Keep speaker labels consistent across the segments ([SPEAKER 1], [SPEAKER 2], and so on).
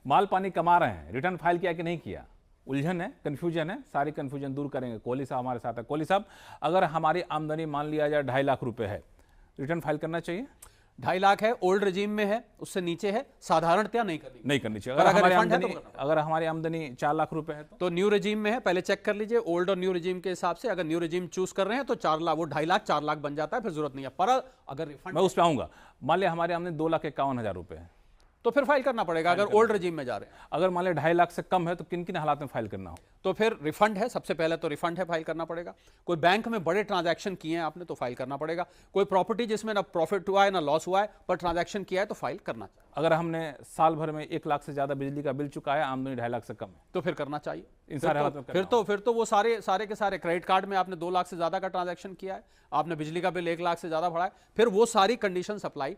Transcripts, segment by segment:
[SPEAKER 1] माल पानी कमा रहे हैं, रिटर्न फाइल किया कि नहीं किया, उलझन है, कन्फ्यूजन है, सारी कन्फ्यूजन दूर करेंगे। कोहली साहब हमारे साथ है। कोहली साहब, अगर हमारी आमदनी मान लिया जाए 2.5 लाख रुपए है, रिटर्न फाइल करना चाहिए?
[SPEAKER 2] 2.5 लाख है, ओल्ड रिजीम में है, उससे नीचे है, साधारणतया नहीं करनी
[SPEAKER 1] चाहिए। अगर हमारी आमदनी 4 लाख रुपए है
[SPEAKER 2] तो न्यू रिजीम में है, पहले चेक कर लीजिए ओल्ड और न्यू रिजीम के हिसाब से। अगर न्यू रिजीम चूज कर रहे हैं तो 4 लाख, वो 2.5 लाख 4 लाख बन जाता है, फिर जरूरत नहीं है। पर अगर रिफंड,
[SPEAKER 1] मैं उस पर आऊंगा। मान लिया हमारी आमदनी 2,51,000 रुपए है,
[SPEAKER 2] तो फिर फाइल करना पड़ेगा अगर ओल्ड रिजीम में जा रहे हैं।
[SPEAKER 1] अगर मान लिया 2.5 लाख से कम है तो किन किन हालात में फाइल करना हो?
[SPEAKER 2] तो फिर रिफंड है, सबसे पहले तो रिफंड है, फाइल करना पड़ेगा। कोई बैंक में बड़े ट्रांजैक्शन किए हैं आपने तो फाइल करना पड़ेगा। कोई प्रॉपर्टी जिसमें ना प्रॉफिट हुआ है ना लॉस हुआ है पर ट्रांजैक्शन किया है तो फाइल करना चाहिए।
[SPEAKER 1] अगर हमने साल भर में 1 लाख से ज्यादा बिजली का बिल चुका है, आमदनी 2.5 लाख से कम है,
[SPEAKER 2] तो फिर करना चाहिए।
[SPEAKER 1] इन सारे हालात में
[SPEAKER 2] फिर तो वो सारे के सारे क्रेडिट कार्ड में आपने 2 लाख से ज्यादा का ट्रांजैक्शन किया है, आपने बिजली का बिल 1 लाख से ज्यादा भरा है, फिर वो सारी कंडीशन अप्लाई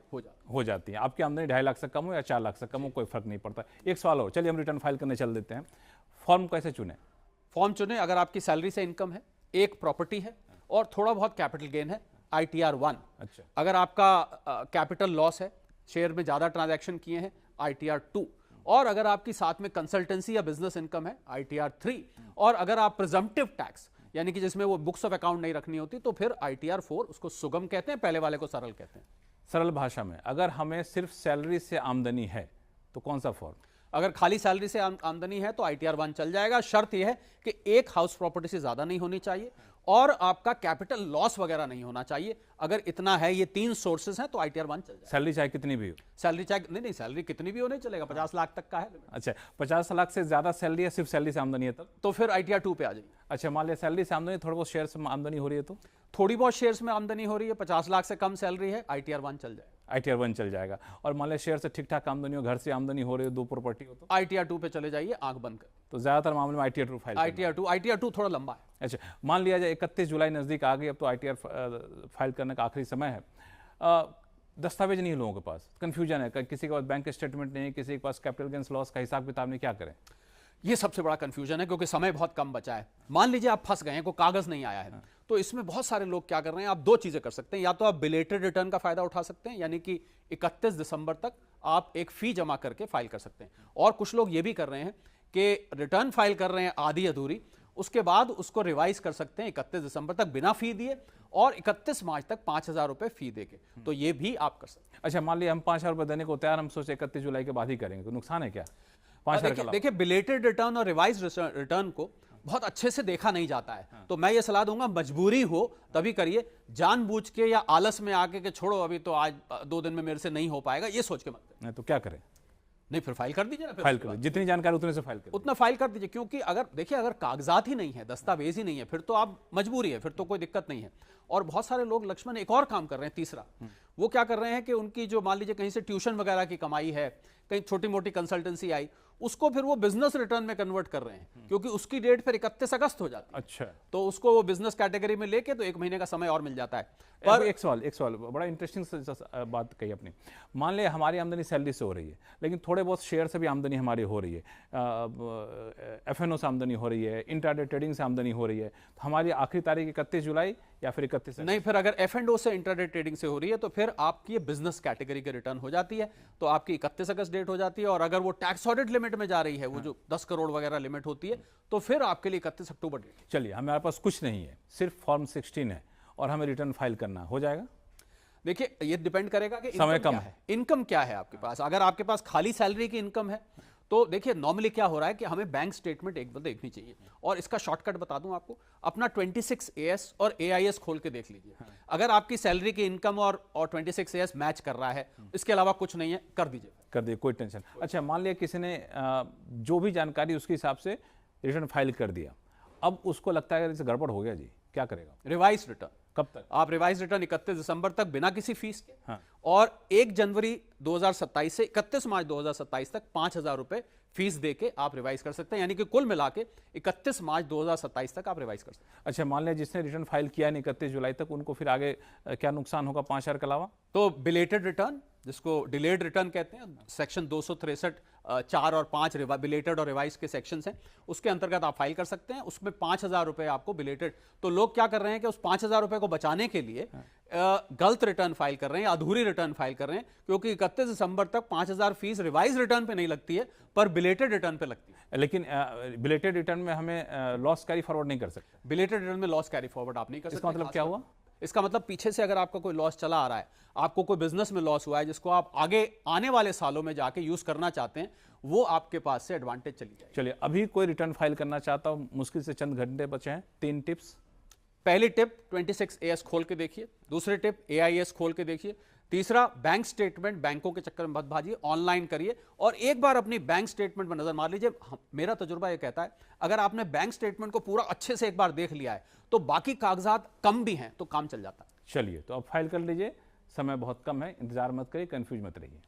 [SPEAKER 2] हो जाती
[SPEAKER 1] है। आपकी आमदनी 2.5 लाख से कम हो या 4 लाख से कम हो, कोई फर्क नहीं पड़ता। एक सवाल और, चलिए हम रिटर्न फाइल करने चल देते हैं। फॉर्म कैसे चुने?
[SPEAKER 2] फॉर्म चुने अगर आपकी सैलरी से इनकम है, एक प्रॉपर्टी है और थोड़ा बहुत कैपिटल गेन है, ITR 1।
[SPEAKER 1] अच्छा।
[SPEAKER 2] अगर आपका कैपिटल लॉस है, शेयर में ज्यादा ट्रांजैक्शन किए हैं, ITR 2। और अगर आपकी साथ में कंसल्टेंसी या बिजनेस इनकम है, ITR 3। और अगर आप प्रिजम्पटिव टैक्स यानी कि जिसमें वो बुक्स ऑफ अकाउंट नहीं रखनी होती तो फिर ITR 4, उसको सुगम कहते हैं, पहले वाले को सरल कहते हैं।
[SPEAKER 1] सरल भाषा में, अगर हमें सिर्फ सैलरी से आमदनी है तो कौन सा फॉर्म?
[SPEAKER 2] अगर खाली सैलरी से आमदनी है तो ITR 1 चल जाएगा। शर्त यह है कि एक हाउस प्रॉपर्टी से ज्यादा नहीं होनी चाहिए और आपका कैपिटल लॉस वगैरह नहीं होना चाहिए। अगर इतना है, ये 3 सोर्सेस हैं तो ITR 1 चल जाएगा।
[SPEAKER 1] सैलरी चाहे कितनी भी हो?
[SPEAKER 2] सैलरी चाहे नहीं, सैलरी कितनी भी हो नहीं चलेगा, 50 लाख तक का है।
[SPEAKER 1] अच्छा, 50 लाख से ज्यादा सैलरी है, सिर्फ सैलरी से आमदनी है तब?
[SPEAKER 2] तो फिर ITR 2 पे आ जाइए।
[SPEAKER 1] अच्छा, मान लिया सैलरी से आमदनी, थोड़ा बहुत शेयर से आमदनी हो रही है तो?
[SPEAKER 2] थोड़ी बहुत शेयर्स में आमदनी हो रही है, 50 लाख से कम सैलरी है, ITR 1 चल जाएगा।
[SPEAKER 1] ITR 1 चल जाएगा। और मान लिया शेयर से ठीक ठाक आमदनी हो, घर से आमदनी हो रही हो, 2 प्रॉपर्टी हो तो?
[SPEAKER 2] ITR 2 पे चले जाइए, आंख बंद कर।
[SPEAKER 1] तो ज्यादातर मामले में ITR 2 फाइल।
[SPEAKER 2] ITR 2 थोड़ा लंबा है।
[SPEAKER 1] अच्छा, मान लिया जाए 31 जुलाई नजदीक आ गई, अब तो ITR फाइल करने का आखिरी समय है, दस्तावेज नहीं है लोगों के पास, कंफ्यूजन है, किसी के पास बैंक स्टेटमेंट नहीं है, किसी के पास कैपिटल गेन्स लॉस का हिसाब किताब नहीं, क्या करें?
[SPEAKER 2] ये सबसे बड़ा कंफ्यूजन है क्योंकि समय बहुत कम बचा है। मान लीजिए आप फंस गए हैं, कोई कागज नहीं आया है, तो इसमें बहुत सारे लोग क्या कर रहे हैं, आप 2 चीजें कर सकते हैं। या तो आप बिलेटेड रिटर्न का फायदा उठा सकते हैं, यानी कि 31 दिसंबर तक आप एक फी जमा करके फाइल कर सकते हैं। और कुछ लोग ये भी कर रहे हैं कि रिटर्न फाइल कर रहे हैं आधी अधूरी, उसके बाद उसको रिवाइज कर सकते हैं 31 दिसंबर तक बिना फी दिए और 31 मार्च तक 5,000 रुपए फी देके, तो ये भी आप कर सकते हैं।
[SPEAKER 1] अच्छा, मान लिया हम 5,000 रुपए देने को तैयार, हम सोचे 31 जुलाई के बाद ही करेंगे, तो नुकसान है क्या? 5,000
[SPEAKER 2] देखिए, बिलेटेड रिटर्न और रिवाइज रिटर्न को बहुत अच्छे से देखा नहीं जाता है। तो मैं ये सलाह दूंगा, मजबूरी हो तभी करिए, जानबूझ के या आलस में आके के छोड़ो अभी तो आज 2 दिन में मेरे से नहीं हो पाएगा, ये सोच के मत करें।
[SPEAKER 1] तो क्या करें?
[SPEAKER 2] नहीं, फिर फाइल कर दीजिए ना।
[SPEAKER 1] फाइल कर, जितनी जानकारी उतने से फाइल कर,
[SPEAKER 2] उतना फाइल कर दीजिए। क्योंकि अगर देखिए, अगर कागजात ही नहीं है, दस्तावेज ही नहीं है, फिर तो आप मजबूरी है, फिर तो कोई दिक्कत नहीं है। और बहुत सारे लोग लक्ष्मण एक और काम कर रहे हैं, तीसरा, वो क्या कर रहे हैं कि उनकी जो मान लीजिए कहीं से ट्यूशन वगैरह की कमाई है, कहीं छोटी मोटी कंसल्टेंसी आई, उसको फिर वो बिजनेस रिटर्न में कन्वर्ट कर रहे हैं, क्योंकि उसकी डेट फिर 31 अगस्त हो जाती है।
[SPEAKER 1] अच्छा,
[SPEAKER 2] तो उसको वो बिजनेस कैटेगरी में लेके तो 1 महीने का समय और मिल जाता है।
[SPEAKER 1] पर एक सवाल बड़ा इंटरेस्टिंग बात कही आपने। मान लिया हमारी आमदनी सैलरी से हो रही है, लेकिन थोड़े बहुत शेयर से भी आमदनी हमारी हो रही है, FNO से आमदनी हो रही है, इंट्राडे ट्रेडिंग से आमदनी हो रही है, तो हमारी आखिरी तारीख 31 जुलाई या फिर 31?
[SPEAKER 2] नहीं, फिर अगर F&O से इंट्राडे ट्रेडिंग से हो रही है तो फिर आपकी बिजनेस कैटेगरी के रिटर्न हो जाती है, तो आपकी 31 अगस्त डेट हो जाती है। और अगर वो टैक्स ऑडिट लिमिट में जा रही है, वो जो 10 करोड़ वगैरह लिमिट होती है, तो फिर आपके लिए 31 अक्टूबर डेट।
[SPEAKER 1] चलिए, हमारे पास कुछ नहीं है, सिर्फ फॉर्म 16 है और हमें रिटर्न फाइल करना, हो जाएगा?
[SPEAKER 2] देखिए, ये डिपेंड करेगा कि
[SPEAKER 1] समय कम है,
[SPEAKER 2] इनकम क्या है आपके पास। अगर आपके पास खाली सैलरी की इनकम है तो देखिए, नॉर्मली क्या हो रहा है कि हमें बैंक स्टेटमेंट एक बार देखनी चाहिए। और इसका शॉर्टकट बता दूं आपको, अपना 26AS और AIS खोल के देख लीजिए। अगर आपकी सैलरी की इनकम और 26AS मैच कर रहा है, इसके अलावा कुछ नहीं है, कर दीजिए,
[SPEAKER 1] कोई टेंशन। अच्छा, मान लिया किसी ने जो भी जानकारी उसके हिसाब से रिटर्न फाइल कर दिया, अब उसको लगता है कि गड़बड़ हो गया जी, क्या करेगा?
[SPEAKER 2] Revise return.
[SPEAKER 1] कब तक?
[SPEAKER 2] आप रिवाइज रिटर्न 31 दिसंबर तक बिना किसी फीस के, और 1 जनवरी 2027 से 31 मार्च 2027 तक 5,000 रुपए फीस देके आप रिवाइज कर सकते हैं। यानी कि कुल मिला के 31 मार्च 2027 तक आप रिवाइज कर सकते हैं।
[SPEAKER 1] अच्छा, मान लिया जिसने रिटर्न फाइल किया नहीं 31 जुलाई तक, उनको फिर आगे क्या नुकसान होगा 5,000 के अलावा?
[SPEAKER 2] तो बिलेटेड रिटर्न, जिसको डिलेड रिटर्न कहते हैं, सेक्शन 263 4 और 5 बिलेटेड और रिवाइज के सेक्शंस हैं, उसके अंतर्गत आप फाइल कर सकते हैं। उसमें 5,000 रुपए आपको बिलेटेड, तो लोग क्या कर रहे हैं कि उस 5,000 रुपए को बचाने के लिए गलत रिटर्न फाइल कर रहे हैं या अधूरी रिटर्न फाइल कर रहे हैं, क्योंकि 31 दिसंबर तक 5,000 फीस रिवाइज रिटर्न पे नहीं लगती है, पर बिलेटेड रिटर्न पे लगती है।
[SPEAKER 1] लेकिन बिलेटेड रिटर्न में हमें लॉस कैरी फॉरवर्ड नहीं कर सकते।
[SPEAKER 2] बिलेटेड रिटर्न में लॉस कैरी फॉरवर्ड आप नहीं कर सकते।
[SPEAKER 1] इसका मतलब क्या हुआ?
[SPEAKER 2] इसका मतलब पीछे से अगर आपका कोई लॉस चला आ रहा है, आपको कोई बिजनेस में लॉस हुआ है जिसको आप आगे आने वाले सालों में जाके यूज करना चाहते हैं, वो आपके पास से एडवांटेज चली जाएगी।
[SPEAKER 1] चलिए, अभी कोई रिटर्न फाइल करना चाहता हूं, मुश्किल से चंद घंटे बचे हैं, 3 टिप्स।
[SPEAKER 2] पहली टिप 26AS खोल के देखिए, दूसरी टिप AIS खोल के देखिए, तीसरा बैंक स्टेटमेंट बैंकों के चक्कर में मत भाजिए, ऑनलाइन करिए और एक बार अपनी बैंक स्टेटमेंट पर नजर मार लीजिए। मेरा तजुर्बा यह कहता है, अगर आपने बैंक स्टेटमेंट को पूरा अच्छे से एक बार देख लिया है तो बाकी कागजात कम भी हैं तो काम चल जाता है।
[SPEAKER 1] चलिए, तो अब फाइल कर लीजिए, समय बहुत कम है, इंतजार मत करिए, कंफ्यूज मत रहिए।